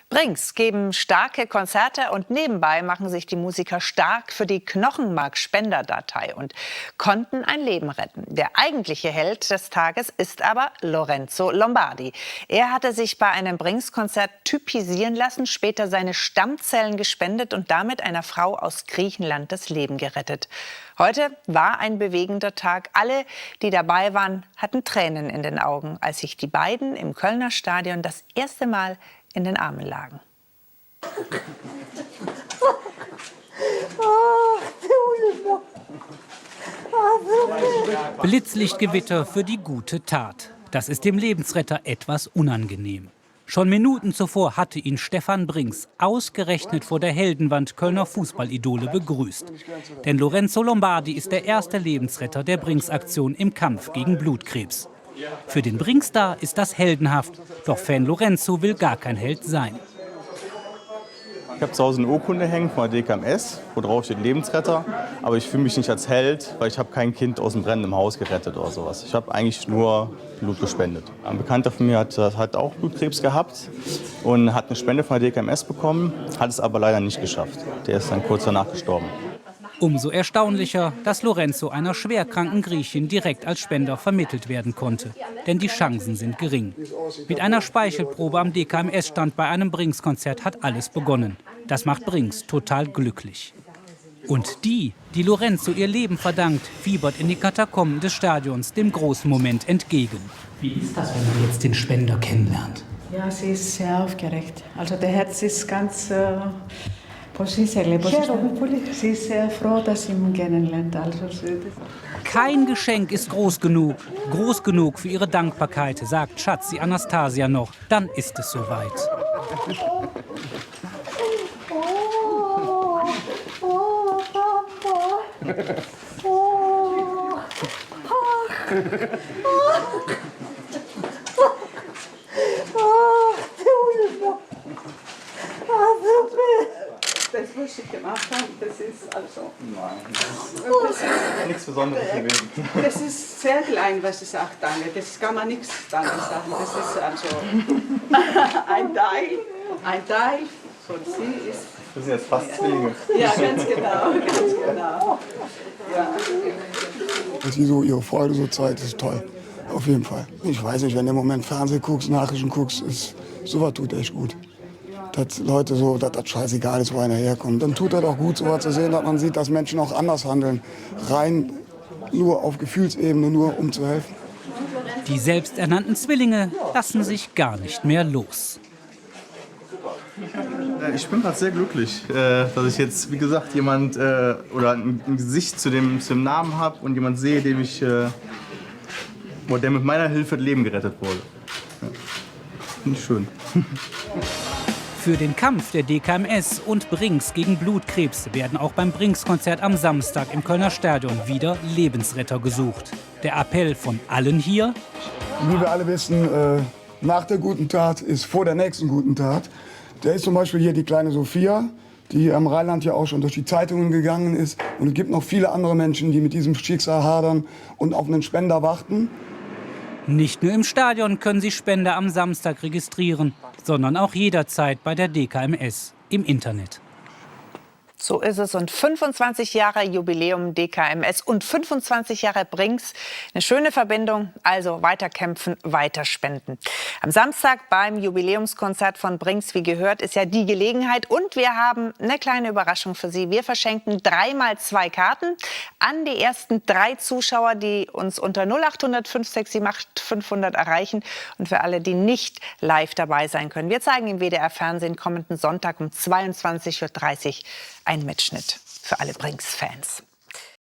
Brinks geben starke Konzerte und nebenbei machen sich die Musiker stark für die Knochenmarkspenderdatei und konnten ein Leben retten. Der eigentliche Held des Tages ist aber Lorenzo Lombardi. Er hatte sich bei einem Brinks-Konzert typisieren lassen, später seine Stammzellen gespendet und damit einer Frau aus Griechenland das Leben gerettet. Heute war ein bewegender Tag. Alle, die dabei waren, hatten Tränen in den Augen, als sich die beiden im Kölner Stadion das erste Mal in den Armen lagen. Blitzlichtgewitter für die gute Tat. Das ist dem Lebensretter etwas unangenehm. Schon Minuten zuvor hatte ihn Stefan Brinks ausgerechnet vor der Heldenwand Kölner Fußballidole begrüßt. Denn Lorenzo Lombardi ist der erste Lebensretter der Brinks-Aktion im Kampf gegen Blutkrebs. Für den Brinks-Star ist das heldenhaft, doch Fan Lorenzo will gar kein Held sein. Ich habe zu Hause eine Urkunde hängen von der DKMS, wo drauf steht Lebensretter. Aber ich fühle mich nicht als Held, weil ich habe kein Kind aus dem brennenden Haus gerettet oder sowas. Ich habe eigentlich nur Blut gespendet. Ein Bekannter von mir hat auch Blutkrebs gehabt und hat eine Spende von der DKMS bekommen, hat es aber leider nicht geschafft. Der ist dann kurz danach gestorben. Umso erstaunlicher, dass Lorenzo einer schwerkranken Griechin direkt als Spender vermittelt werden konnte. Denn die Chancen sind gering. Mit einer Speichelprobe am DKMS-Stand bei einem Brinks-Konzert hat alles begonnen. Das macht Brinks total glücklich. Und die Lorenzo ihr Leben verdankt, fiebert in die Katakomben des Stadions dem großen Moment entgegen. Wie ist das, wenn man jetzt den Spender kennenlernt? Ja, sie ist sehr aufgeregt. Also der Herz ist ganz... Sie ist sehr froh, dass sie ihn kennenlernt. Kein Geschenk ist groß genug für ihre Dankbarkeit, sagt Schatzi Anastasia noch. Dann ist es soweit. Das, was ich gemacht habe, das ist also... Nein, das ist nichts Besonderes gewesen. Das ist sehr klein, was ich sage, danke. Das kann man nichts Danke sagen. Das ist also ein Teil von sie ist... Das sind jetzt fast Zwillinge. Ja, ganz genau. Ja. Dass sie so ihre Freude so zeigt, ist toll. Auf jeden Fall. Ich weiß nicht, wenn du im Moment Fernsehen guckst, Nachrichten guckst, sowas tut echt gut. Dass Leute so, dass das scheißegal ist, wo einer herkommt. Dann tut das auch gut, sowas zu sehen, dass man sieht, dass Menschen auch anders handeln. Rein nur auf Gefühlsebene, nur um zu helfen. Die selbsternannten Zwillinge lassen sich gar nicht mehr los. Ich bin gerade sehr glücklich, dass ich jetzt, wie gesagt, jemand oder ein Gesicht zu dem Namen habe und jemand sehe, der mit meiner Hilfe das Leben gerettet wurde. Ja. Finde ich schön. Für den Kampf der DKMS und Brinks gegen Blutkrebs werden auch beim Brinks-Konzert am Samstag im Kölner Stadion wieder Lebensretter gesucht. Der Appell von allen hier: Wie wir alle wissen, nach der guten Tat ist vor der nächsten guten Tat. Da ist zum Beispiel hier die kleine Sophia, die am Rheinland ja auch schon durch die Zeitungen gegangen ist. Und es gibt noch viele andere Menschen, die mit diesem Schicksal hadern und auf einen Spender warten. Nicht nur im Stadion können Sie Spender am Samstag registrieren, sondern auch jederzeit bei der DKMS im Internet. So ist es. Und 25 Jahre Jubiläum DKMS und 25 Jahre Brinks. Eine schöne Verbindung. Also weiter kämpfen, weiter spenden. Am Samstag beim Jubiläumskonzert von Brinks, wie gehört, ist ja die Gelegenheit. Und wir haben eine kleine Überraschung für Sie. Wir verschenken 3x2 Karten an die ersten 3 Zuschauer, die uns unter 0800 567 500 erreichen. Und für alle, die nicht live dabei sein können. Wir zeigen im WDR-Fernsehen kommenden Sonntag um 22:30 Uhr einen Mitschnitt für alle Brinks-Fans.